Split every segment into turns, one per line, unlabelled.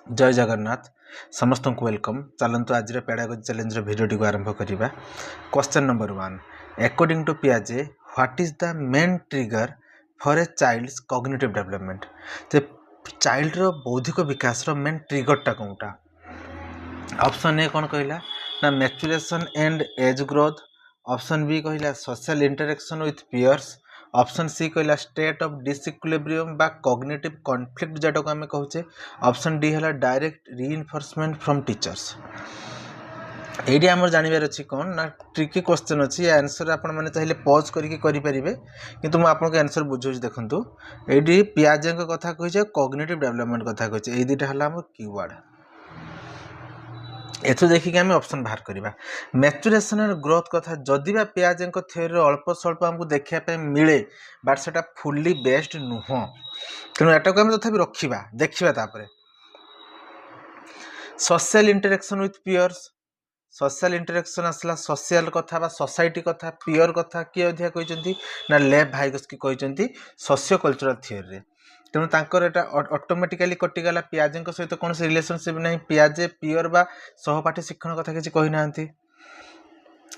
जय जगन्नाथ समस्त को वेलकम। चलतु आज पेडागोजी चैलेंज भिडियो को आरंभ करवा। क्वेश्चन नंबर 1, अकॉर्डिंग टू पियाजे what is the main trigger for a child's cognitive development. तो चाइल्ड रो बौद्धिक विकास रो मेन ट्रिगरटा कौनटा? ऑप्शन ए कौन कहला ना maturation and age growth. Option B कहला social interaction with peers. Option C कहला स्टेट ऑफ डिसइक्विलिब्रियम बा कॉग्निटिव कॉन्फ्लिक्ट जोटा को आम कहचे। ऑप्शन डी है डायरेक्ट रीइनफोर्समेंट फ्रॉम टीचर्स। ये आम जानवर अच्छी कौन ना ट्रिकी क्वेश्चन अच्छी। आंसर आपण मैंने चाहिए पॉज करके करेंगे किंतु मुझे आपको आंसर बुझाऊँ। देखो ये पियाजे कथा कही कॉग्निटिव डेवलपमेंट कथा कही। दुटा है कीवर्ड। एथु देखिए आम ऑप्शन बाहर करवा। मैच्युरेशन एंड ग्रोथ कथा जदि बा पियाजे थ्योरी अल्प स्वल्प आमको देखापी मिले बट से फुल्ली बेस्ड नुह। तेणु एटा को आम तथापि रखा देखा। Social interaction with peers. Social interaction आसला सोशल कथा बा सोसाइटी कथा। पियर कथा किए अधिक कहते ना लेव भाइगस्की कहते सोशियो कल्चरल थ्योरी। तेणु तांकर एटा ऑटोमेटिकली कटिगला। पियाजे सहित कौन से रिलेशनशिप नहीं। पियाजे पियर बा सहपाठी शिक्षण कथा किसी कही ना।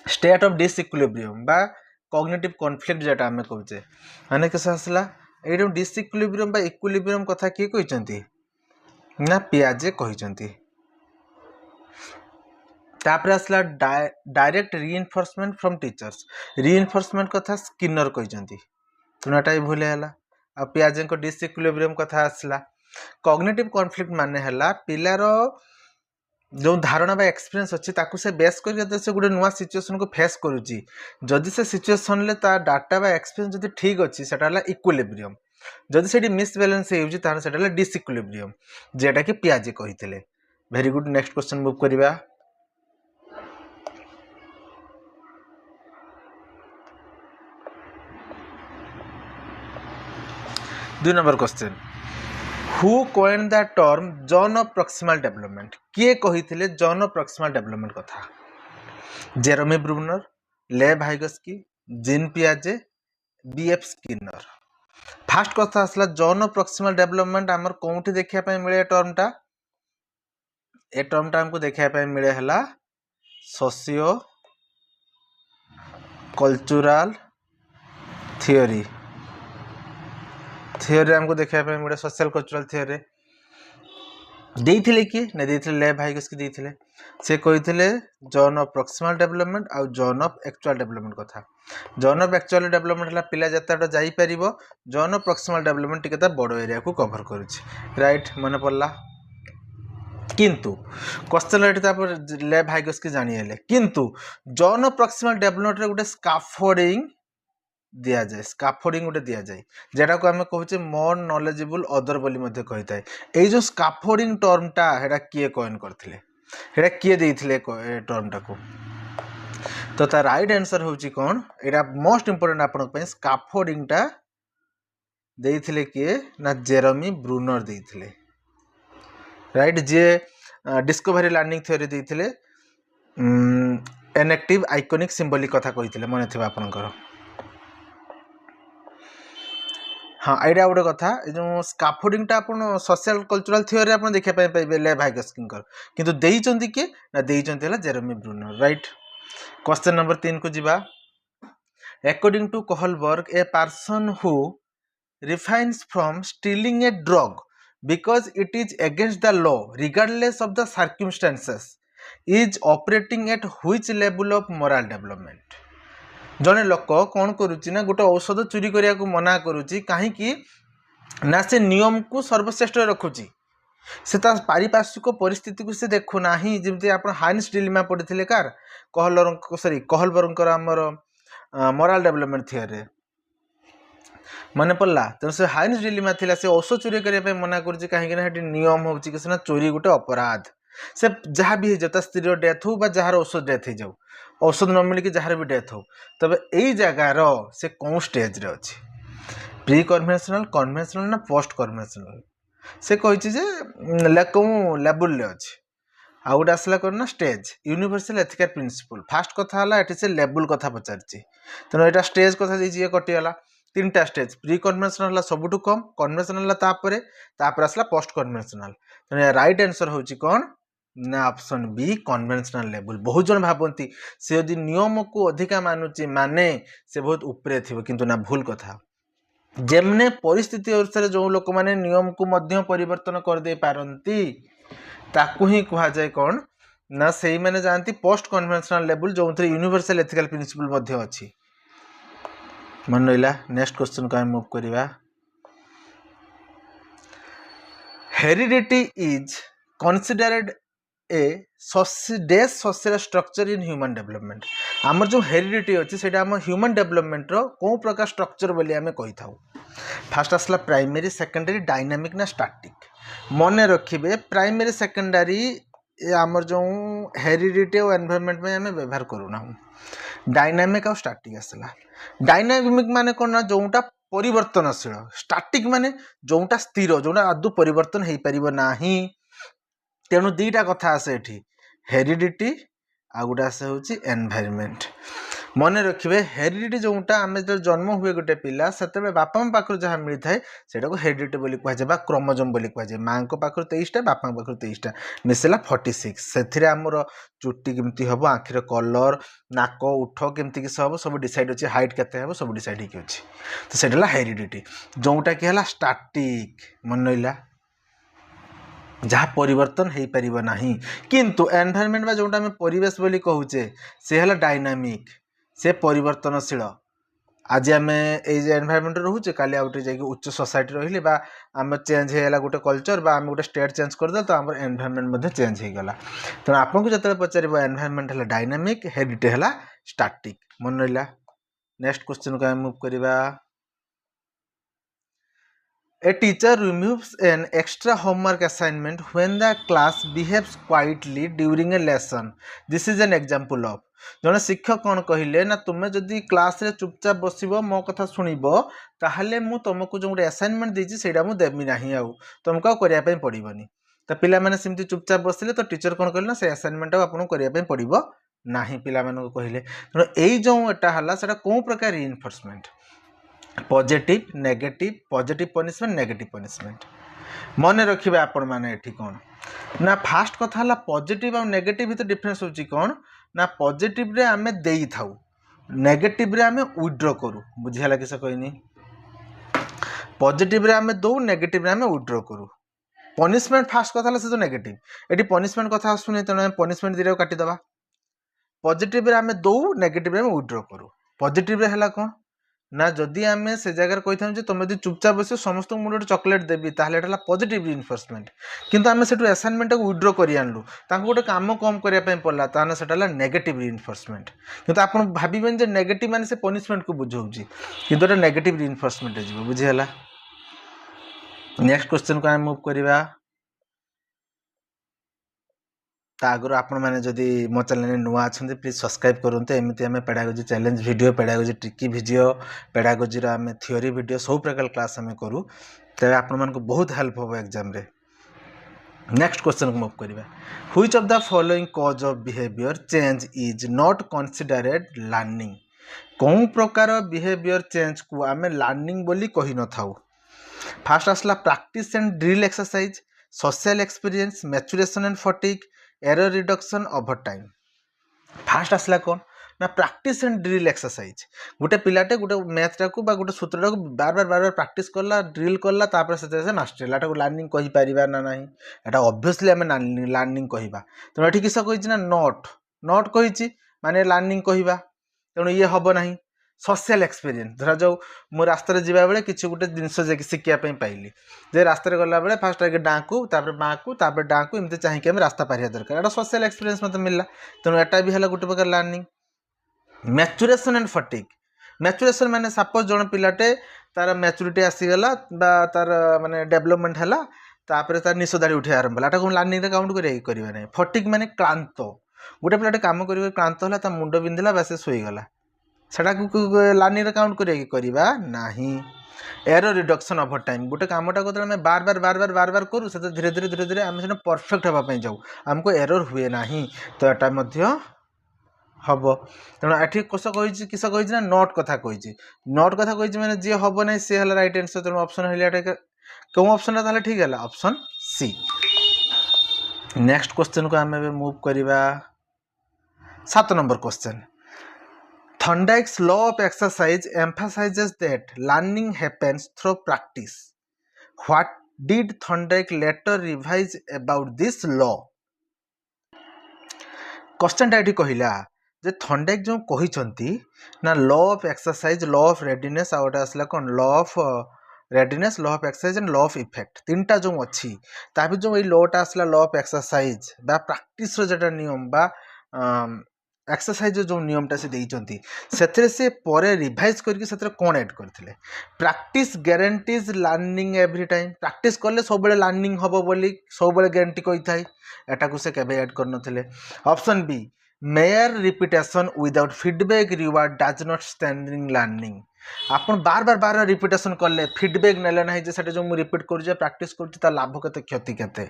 स्टेट ऑफ डिसइक्विलिब्रियम बा कॉग्निटिव कॉन्फ्लिक्ट जोटा आम कहे माने किस आसला ये डिसइक्विलिब्रियम बा इक्विलिब्रियम कथा किए कहते ना पियाजे कहते। तापर आसला direct reinforcement from teachers. Reinforcement कथा स्किनर कहते। तेणु एटा भी भूल है। आ पियाजे डिसइक्विलिब्रियम कथा आसला। कॉग्निटिव कॉन्फ्लिक्ट माने हला पिलार जो धारणा बा एक्सपीरियंस अच्छी ताकू से बेस करके से गोटे नुआ सिचुएशन को फेस करुच्ची। जदि से सिचुएशन ले ता डाटा बा एक्सपीरियंस जदि ठीक अच्छी सेटा हला इक्विलिब्रियम। जदि सेठी मिसबैलेंस होउची तार सेटा हला डिसइक्विलिब्रियम जेटा कि पियाजे कहिथिले। Very good. Next question move करबा। 2 number question, who coined the term zone of proximal development. किए कहिथिले जोन ऑफ प्रॉक्सिमल डेवलपमेंट कथा? Jerome Bruner, Lev Vygotsky, Jean पियाजे, बीएफ स्किनर। फास्ट कथा आसला जोन ऑफ प्रॉक्सिमल डेवलपमेंट आमर कोठी देखिया पय मिले टर्मटा। ए टर्मटा हमको देखिया पय मिले हला सोशियो कल्चरल थ्योरी। थ्योरी हमको देखा मिले सोशल कल्चरल थ्योरी। देइथिले कि ने देइथिले लेव भाइगस्की देइथिले। से कहिथिले जोन ऑफ प्रॉक्सिमल डेवलपमेंट आ जोन ऑफ एक्चुअल डेवलपमेंट कथा। जोन ऑफ एक्चुअल डेवलपमेंट हला पिला जताटा जाई परिबो। जोन ऑफ प्रॉक्सिमल डेवलपमेंट टिके बड़ एरिया को कवर करूची। राइट मन पड़ला। किंतु क्वेश्चन लेव भाइगस्की जानिले किंतु जोन ऑफ प्रॉक्सिमल डेवलपमेंट रे गुटे स्काफोल्डिंग दिया जाए। स्काफोल्डिंग गोटे दिया जाए जेटा को आम कहचे मोर नॉलेजेबल अदर बोली मध्य कहिताय। ए जो स्काफोल्डिंग टर्मटा हेडा किए कॉइन करथिले हेडा किए देइथिले टर्मटा को। तो ता राइट आंसर होची कोन एडा मोस्ट इंपोर्टेंट आपन पे। स्काफोल्डिंग टा देइथिले किए ना जेरेमी ब्रूनर देइथिले। राइट जे डिस्कवरी लर्निंग थ्योरी देइथिले। एनेक्टिव आइकॉनिक सिंबलिक कथा कहिथिले मने थिबा आपनकर। हाँ एटा गोटे कथा जो स्काफोल्डिंग टा अपन सोशल कल्चरल थ्योरी अपन देखा पाइबे लेव भाइगस्की किंतु देइचंती के ना देइचंती हला Jeremy Bruner. Right. Question number 3 को जिबा। According to Kohlberg a person who refrains from stealing a drug because it is against the law regardless of the circumstances is operating at which level of moral development. जने लोक कौन करुच्ची ना गोटे औषध चोरी करने को मना करुच्ची कहीं ना से नियम को सर्वश्रेष्ठ रखुची। से पारिपार्श्विक परिस्थिति को से देखुना जमी आप हाइन्स डिलेमा पढ़ी कार कोहलबर्ग आमर मोरल डेवलपमेंट थ्योरी मन पड़ा। तेणु से हाइन्स डिलेमा थिला से औषध चोरी करने मना करुच्ची कहीं नियम हो चोरी गोटे अपराध। से जहाँ भी हो स्त्री डेथ हो जार औषध डेथ हो जाऊ औषध न मिल जार भी डेथ हो तबे यही जगार से कौन स्टेज रे अच्छी प्री कन्वेंशनल कन्वेंशनल ना पोस्ट कन्वेंशनल से कही कौन लेवल अच्छी। आ गोटे आसला कौन ना stage universal ethical principle. First कथा है ये से लेवल कथा पचार। तेणु यहाँ स्टेज कथा ये कटिगला तीनटा स्टेज प्री कन्वेंशनल सबुठू कम कन्वेंशनल तापर आसला पोस्ट कन्वेंशनल तेणु राइट आंसर होची कौन ना ऑप्शन बी कन्वेंशनल लेवल। बहुत जन भावती से यदि नियम को अधिका मानुची माने से बहुत उपरे थिबो किंतु ना भूल कथा जेमने परिस्थिति अनुसार जो लोक माने नियम को मध्य परिवर्तन कर दे पारंती ताकू ही कहा जाए कौन ना सही माने जानती पोस्ट कन्वेंशनल लेवल जो यूनिवर्सल एथिकल प्रिंसिपल मध्य अछि मन रहिला। नेक्स्ट क्वेश्चन को हम मूव करिवा हेरिडिटी इज कंसीडर्ड ए डेस social structure in human development आमर जो हेरिडिटी अच्छी से ह्यूमन डेवलपमेंट रो कौ प्रकार स्ट्रक्चर बोली आम कही था। फास्ट आसला प्राइमरी सेकेंडरी डायनामिक ना स्टैटिक मन रखिए प्राइमरी सेकेंडरी आमर जो हेरिडिटी और एनवायरनमेंट में आम व्यवहार करूना डायनामिक और स्टैटिक आसला। डायनामिक माने कौन ना जोटा परिवर्तनशील स्टैटिक माने जोटा स्थिर जोटा आदौ परिवर्तन हो पार ना तेणु दीटा कथा आसे एठी हेरिडिटी आ गोटे आसे होची एनवायरनमेंट। मन रखिए हेरिडिटी जोटा आम जो जन्म हुए गोटे पिला से बापा माँ पाखर जहाँ मिलता है सेटा को हेरिडिटी बोली कहुए क्रोमोजोम बोली कहुए माँ को पाखर 23टा बापा पाखर 23टा मिसेला 46 से आमर चुट्टी केमती हम आखिर कलर नाक उठ केमती किस हम सब डिसाइड अच्छे हाइट केते हम सब डिसाइड होगी अच्छी तो सेटा हेरिडिटी जोटा कि है स्टैटिक मन रहा जहाँ परिवर्तन हो पार ना किंतु एनवायरनमेंट बा जोटा आम परिवेश बोली कहूचे से है डायनामिक से परिवर्तनशील आज आम ये एनवायरनमेंट रोचे काली आउटे जाकि उच्च सोसाइटी रही आम चेंज होगा गोटे कल्चर बा आम गोटे स्टेट चेंज करदे तो आम एनवायरनमेंट चेंज हो गला तेणु आपको जो पचार एनवायरनमेंट है डायनामिक हेरिडिटी है स्टैटिक मन रहा। नेक्स्ट क्वेश्चन को आम मूव करवा A teacher removes an extra homework assignment when the class behaves quietly during a lesson. This is an example of जने शिक्षक कौन कहले ना तुम्हें जदि क्लास रे चुपचाप बसबो मो कथा सुनिबो ताहले मु तुमको जो असाइनमेंट देछि सेटा मु देबी नाही आउ तुमको करिया पय पड़िबनी तो पिला माने सिमती चुपचाप बसले तो टीचर कौन कहले ना से असाइनमेंट आपन करिया पय पड़िबो नाही पिला मानको कहले तो एई जो एटा हला सेटा को प्रकार reinforcement positive negative positive punishment negative punishment मन रखिए आपण माने एठी कौन ना फास्ट कथा हला पॉजिटिव और नेगेटिव तो डिफरेंस होची कौन ना पॉजिटिव रे आमे देई थाउ नेगेटिव रे आमे विथड्रॉ करू बुझियाला किस कहनी पॉजिटिव रे आमे दो नेगेटिव रे आमे विथड्रॉ करू पनिशमेंट फास्ट कथा हला से तो नेगेटिव एठी पनिशमेंट कथा आसुनी तेणु पनिशमेंट दिरे काटी दबा पॉजिटिव रे आमे दो नेगेटिव रे आमे विथड्रॉ करू पॉजिटिव रे हला कौन ना जदि आम से जगह कही था तुम यदि चुपचाप बस समस्त मुझे चॉकलेट देवी ताहले एटा पॉजिटिव रिइंफोर्समेंट किंतु आम से असाइनमेंट को विथड्रॉ कर आनलु गोटे काम कम करने पड़ा ताने सेटा नेगेटिव रिइंफोर्समेंट किंतु आप भावें नेगेटिव माने से पनिशमेंट को बुझाऊँगी किंतु एटा नेगेटिव रिइंफोर्समेंट हो बुझीगला। नेक्स्ट क्वेश्चन को आम मूव करवा आगुरी आपण मैंने जदि मो चैनल नुआ अच्छा प्लीज सब्सक्राइब करूँ एमती आम pedagogy challenge video pedagogy tricky video pedagogy आम थियोरी वीडियो सब प्रकार क्लास आम करूँ तेरे आपण को बहुत हेल्प हम एग्जाम रे। नेक्स्ट क्वेश्चन को मूव करवा which of the following cause of behaviour change is not considered learning कौन प्रकार बिहेवियर चेंज को आम लर्निंग बोली कही न थाउ। फास्ट आसला practice and drill exercise social experience maturation and fatigue error reduction over time. Fast आसला कौन ना प्रैक्टिस एंड ड्रिल एक्सरसाइज गोटे पिलाटे गोटे मैथटा को गोटे सूत्रटा को बार बार प्रैक्टिस करला ड्रिल करला तापर से मास्टर एटा को लर्निंग कहि परिबा ना नाही एटा ऑब्वियसली हम लर्निंग कहिबा तेणु एठी किस कहिछि ना नॉट नॉट कहिछि माने लर्निंग कहिबा तेणु ये हबो नाही। सोशल एक्सपीरियंस धरा जाऊ मो रास्ता जीवा बेले किसी गोटे जिनस शिखापी पाइली जे रास्ता गला बेले फास्ट आगे डाँ को बाँ को डाँ को एमती चाहिए आम रास्ता पारिया दरकार एटा सोशल एक्सपीरियंस मत मिलला तेणु एटा भी है गोटे प्रकार learning. Maturation and fatigue maturation माने सपोज जन पिलाटे तार मैच्योरिटी आसीगला तार माने डेवलपमेंट है तापर तार निश दाड़ी उठे आरंभ एटा को लर्निंग रे काउंट करें ना। फटीग माने क्लांत गोटे पिलाटे काम कर क्लांत है ता मुंड बिंधिला बा से सोईगला सेटा लर्निंग रे काउंट करवा नहीं। एरर रिडक्शन ओवर टाइम गोटे कामटा को बार बार बार बार बार बार करूँ से धीरे धीरे धीरे धीरे आम से परफेक्ट हाँपाई जाऊँ आमको एरर हुए ना तो यहाँ हम तेणु ये किस कही किस कही ना नट कथा कही नट कथा कही मैंने जी हम ना सी है रईट आंसर तेणु ऑप्शन है कौन ऑप्शन ताले ठीक है ऑप्शन सी। नेक्स्ट क्वेश्चन को आम मूव करवा 7 number question Thorndike's law of exercise emphasizes that learning happens through practice. What did Thorndike later revise about this law? Question टा कहला जे थर्नडाइक जो कही ना law of exercise law of readiness आ गोटे आसला कौन law of readiness law of exercise and law of effect तीनटा जो अच्छी ताकि जो ये लॉटा आसला लॉ ऑफ एक्सरसाइज बा प्रैक्टिस जो नियम बा एक्सरसाइज जो नियमटा से देइचंती सेथरे से परे रिवाइज करके सेथरे कोन ऐड करथिले practice guarantees learning every time practice करले सब बेले लर्निंग हबो बोली सब बेले गारंटी कहि थाई एटा को से केबे ऐड करनथिले। Option B mere repetition without feedback reward does not standing learning आपन बार बार बार रिपीटेशन करले फीडबैक नेले नाही जे सेटा जो मु रिपीट करू प्रैक्टिस करू ता लाभ केते क्षति केते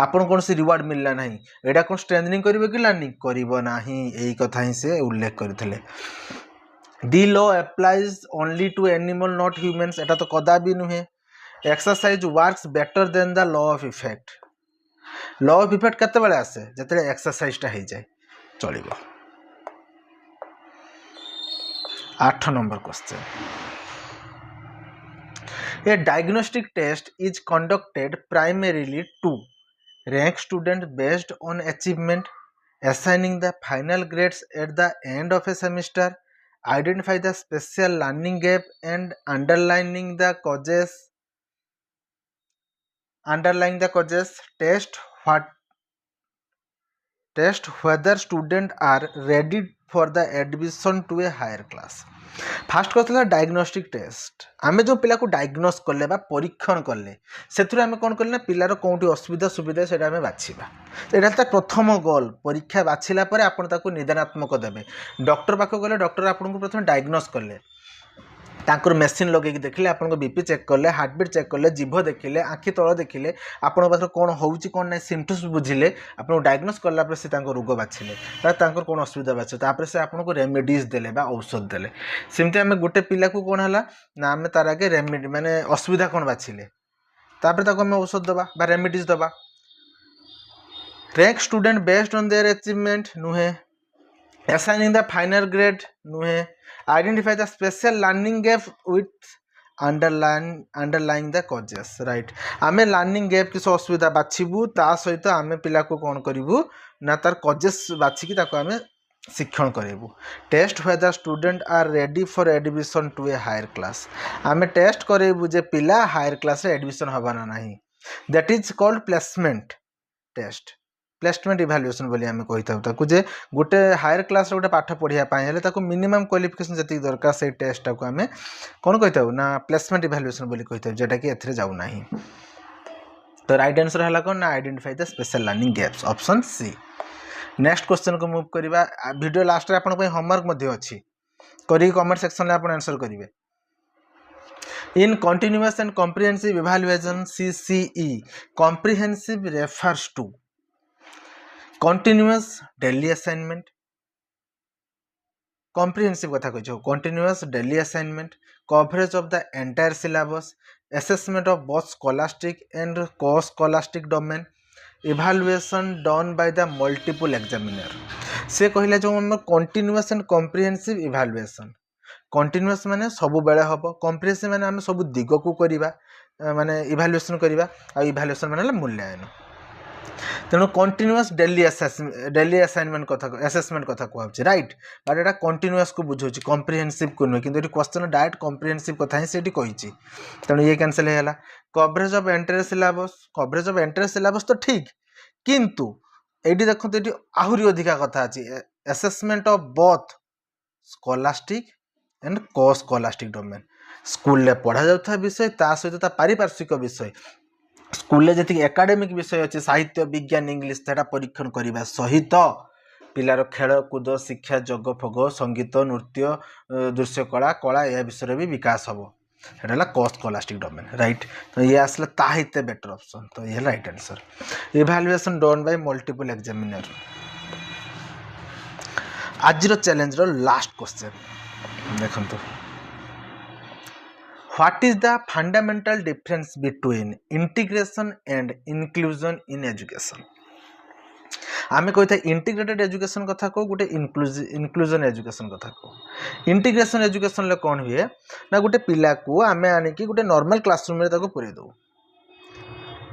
आपन कोन से रिवार्ड मिलला नाही एडा कोन स्ट्रेंथनिंग करिवे कि लर्निंग करिवो नाही एई कथा ही से उल्लेख करथिले। The law applies only to animal not humans एटा तो कदा भी नुहे exercise works better than the law of effect law of effect केते बेले आसे जतले एक्सरसाइज टा हे जाय चलिबो। 8 number question A diagnostic test is conducted primarily to rank students based on achievement, assigning the final grades at the end of a semester, identify the special learning gap and underlining the causes, test whether students are ready for the admission to a higher class। Fast कहला diagnostic test आमे जो पिला को diagnose करले बा परीक्षण करले सेथुरे आमे कोन करले पिलार कोंटी असुविधा सुविधा सेटा आमे बाछिबा एटा त प्रथम गोल परीक्षा बाछिला परे आपण ताको निदानात्मक देबे डॉक्टर पाखो गले डॉक्टर आपन को प्रथम डायग्नोस करले तांकर मेसीन लगे देखिले आपन को बीपी चेक करले हार्टबीट चेक करले जीभ देखिले आखि तळ देखिले आपन पास कोन होउची कोन नै सिम्पटम्स बुझिले आपन को डायग्नोस करला पर से तांकर रोग बाछिले तांकर कोन असुविधा बाछ तापर से आपन को रेमेडीज देले बा औषध देले सिमते हमें गोटे पिला को कोन हला ना हमें तार आगे रेमेडी माने असुविधा कोन बाछिले तापर ताको हमें औषध दबा बा रेमेडीज दबा। Rank student based on their achievement नुहे assigning the final grade नुहे identify the special learning gap with underlying the causes right आमे learning gap किस असुविधा बाछिबू ता सहित आमे पिला को कोन करिवू ना तार causes बाछि कि ताको आमे शिक्षण करेबू। Test whether student are ready for admission to a higher class आमे टेस्ट करेबू जे पिला हायर क्लास रे एडमिशन हबा ना नाही that is called placement test placement evaluation बोली आमे कहि थाउ ताकू जे गोटे हायर क्लास रे गोटे पाठ पढिया पाए हेले ताकू मिनिमम क्वालिफिकेशन जति दरकार से टेस्ट को आमे कोन कहि थाउ ना प्लेसमेंट इवैल्यूएशन बोली कहि थाउ जेटा कि एथरे जाउ नाही तो राइट आंसर हला कोन ना identify the special learning gaps option C. Next question को मूव करबा वीडियो लास्ट रे आपन पई होमवर्क मध्ये अछि करी कमेंट सेक्शन रे आपन आंसर करिवे। In continuous and comprehensive evaluation CCE comprehensive refers to continuous daily assignment comprehensive कथा कहियो continuous daily assignment coverage of the entire syllabus assessment of both scholastic and co-scholastic domain evaluation done by the multiple examiner से कहला जो हम continuous and comprehensive evaluation continuous माने सब बेले हबो comprehensive माने हम सब दिग को करिबा माने evaluation करिबा आ evaluation माने मूल्यांकन तेणु कंटिन्यूअस डेली असाइनमेंट कथा असेसमेंट कथा कहउछि राइट बट एटा कंटिन्यूअस को बुझौछि कॉम्प्रिहेंसिव को न किंतु क्वेश्चन डायरेक्ट कॉम्प्रिहेंसिव कथा ही सेठी कहिछि तेणु ये कैंसिल हैला। कवरेज ऑफ एंटायर सिलेबस तो ठीक किंतु एठी देखंतु एठी आहुरी अधिका कथा अछि assessment of both scholastic and को स्कॉलास्टिक डोमेन स्कूल ले पढ़ा जाउथा विषय ता सहित ता पारिपार्श्विक विषय स्कूल जी एकाडेमिक विषय अच्छे साहित्य विज्ञान इंग्लीश सेटा परीक्षण करने सहित पिलार खेलकूद शिक्षा जग फग संगीत नृत्य दृश्यकला कला यह विषय भी विकास हम सेटा को स्कॉलास्टिक डोमेन राइट तो ये आसला ताहिते बेटर ऑप्शन तो ये right answer. Evaluation done by multiple examiner आज चैलेंज लास्ट क्वेश्चन देखंतु what is the fundamental difference between integration and inclusion in education आमे कहते इंटीग्रेटेड एजुकेशन कथा को गोटे इनक्लूजन एजुकेशन कथा को इंटीग्रेशन एजुकेशन ले कौन हुए ना गोटे पिला को आमे आनिकी गोटे नॉर्मल क्लासरूम रे ताको पुरे दो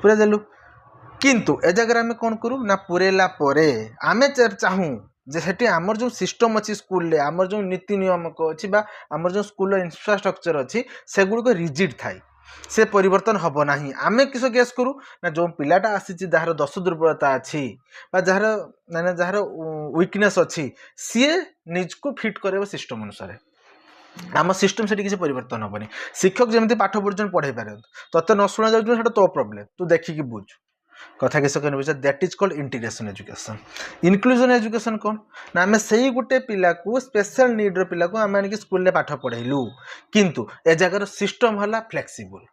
पुरे देलु किंतु ए जगह आमे कौन करू ना पुरेला परे आमे चाहू जे सेठी हमर जो सिस्टम अछि स्कूल ले हमर जो नीति नियम को अछि बा हमर जो स्कूल इंफ्रास्ट्रक्चर अछि सेगुड को रिजिड थाई से परिवर्तन हब नाही आमे किस गेस करू ना जो पिलाटा आसी जହାର दस दुर्बलता अछि बा जହାର वीकनेस अछि सी निज को फिट करे सिस्टम अनुसार आम सिस्टम से किसी परिवर्तन हेनी शिक्षक जमी पाठ पढ़ुन पढ़े पारे तोते न शुणा जाऊँ तो प्रोब्लेम तू देखिकी बुझ कथा किस that is called integration education inclusion education कौन ना आम से गोटे पिला को स्पेशल नीड्र पिला को आम आनिक स्कूल पाठ पढ़ेलु किंतु ए जगार सिस्टम है फ्लेक्सिबल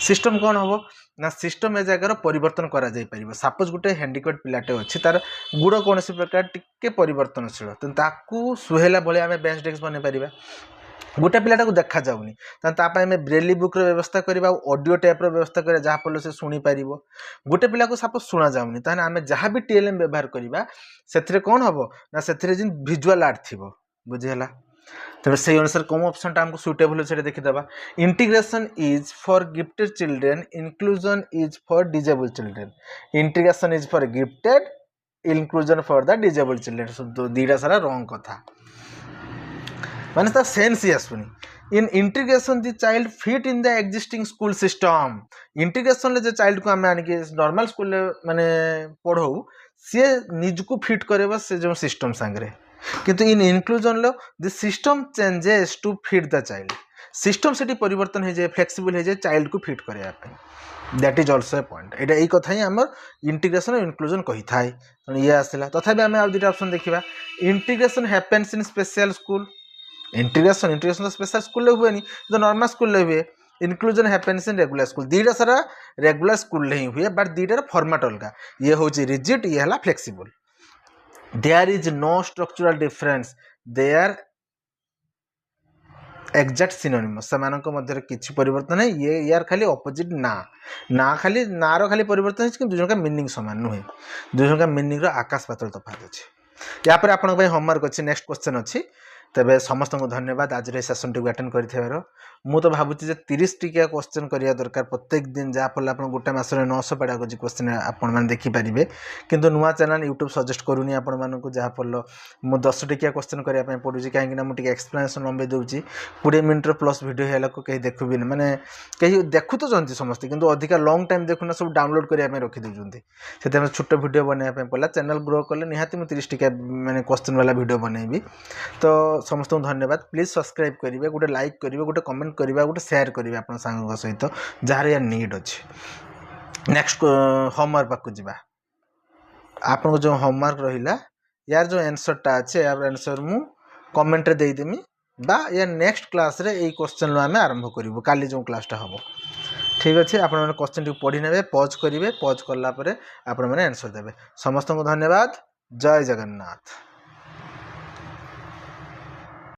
सिस्टम कौन हम ना सिस्टम ए जगार परिवर्तन करा जाई परिबो सपोज गोटे हैंडिकैप्ड पिलाटे अच्छी तार गुड़ कौन प्रकार टिके परिवर्तनशील तो ताकू सुहेला भाई आम बेंच डेस्क बन पारिबा गोटे पिलाटा को देखा जाऊनी आम ब्रेली बुक व्यवस्था करवा ऑडियो टेप व्यवस्था करा जहाँफल से शुणी पार गोटे पिला को सपोज शुणा जाऊनी ताने आम जहाँ भी टीएलएम व्यवहार करवा से कौन हम ना से विजुअल आर्ट थी बुझीगला तेज से अनुसार कौन ऑप्शन टा हमको सुटेबल है देखीदे integration is for gifted children inclusion is for disable children integration is for gifted inclusion for the disable children तो दीटा सारा रॉन्ग कथा माने ता सेंस ही आसुनी in integration the child fit in the existing school system integration ले जे चाइल्ड को आम आनिके नॉर्मल स्कूल माने पढ़ाऊ सी निज को फिट करे से जो सिस्टम सांगरे किंतु इन इनक्लूजन लो the system changes to fit the child system से परिवर्तन हो जाए फ्लेक्सिबल हो जाए चाइल्ड को फिट करने that is also a point एटा यही कथा ही आम इंटीग्रेशन और इनक्लूजन कही थाए ये आसला तथापि आम आउ दुटा ऑप्शन देखा integration happens in special school integration तो स्पेशल स्कूल हुए तो नॉर्मल स्कूल हुए inclusion happens in regular school दीटा सारा रेगुलर स्कूल ही हुए बट दीटार फॉर्मेट अलग ये हूँ रिजिड ये है flexible there is no structural difference there exact synonymous सेमानक मध्य किसी परिवर्तन है ये यार खाली ऑपोजिट ना खाली नार खाली परिवर्तन है दुजन का मीनिंग सामान नुहे दुजन का मीनिंग आकाश पातल तफात अच्छे यापर आप होमवर्क अच्छे नेक्स्ट क्वेश्चन अच्छी तेरे समस्त को धन्यवाद आज सेसन टी अटेंड कर मु तो भावुँ 30 टिकिया क्वेश्चन करिया दरकार प्रत्येक दिन जहाँफल आप गोटे मस 900 पेडागोजी क्वेश्चन आपण मैंने देखिपारे किंतु नुआ चैनल यूट्यूब सजेस्ट करूनी आपण मानक जहाँफल मु 10 टिकिया क्वेश्चन करने पड़ुची कहीं मुझे एक्सप्लेनेशन लंबे दूसरी 20 मिनट प्लस वीडियो है कहीं देखु भी माने कहीं देखु तो जानते समस्ते किंतु अधिका लॉन्ग टाइम देखुना सब डाउनलोड करने रखी दूसरी से छोट वीडियो बनवाई पड़ा चैनल ग्रो कले निहाती मुझे 30 टिकिया मैंने क्वेश्चन वाला वीडियो बनैबी तो समस्त को धन्यवाद प्लीज सब्सक्राइब करेंगे गोटे लाइक करेंगे गोटे कमेंट करेंगे गोटे शेयर करेंगे आप सांग सहित जार या नीड अच्छे नेक्स्ट होमवर्क पाक जा आप जो होमवर्क रहा यार जो आंसरटा अच्छे यार आंसर मु कमेंट रे देदेमी बा या नेक्स्ट क्लास रे यही क्वेश्चन आम आरंभ करूँ काली जो क्लासटा हम ठीक अच्छे आप क्वेश्चन टी पढ़ी ने पज करेंगे पज कलापर आपण मैंने आंसर देवे समस्त को धन्यवाद जय जगन्नाथ।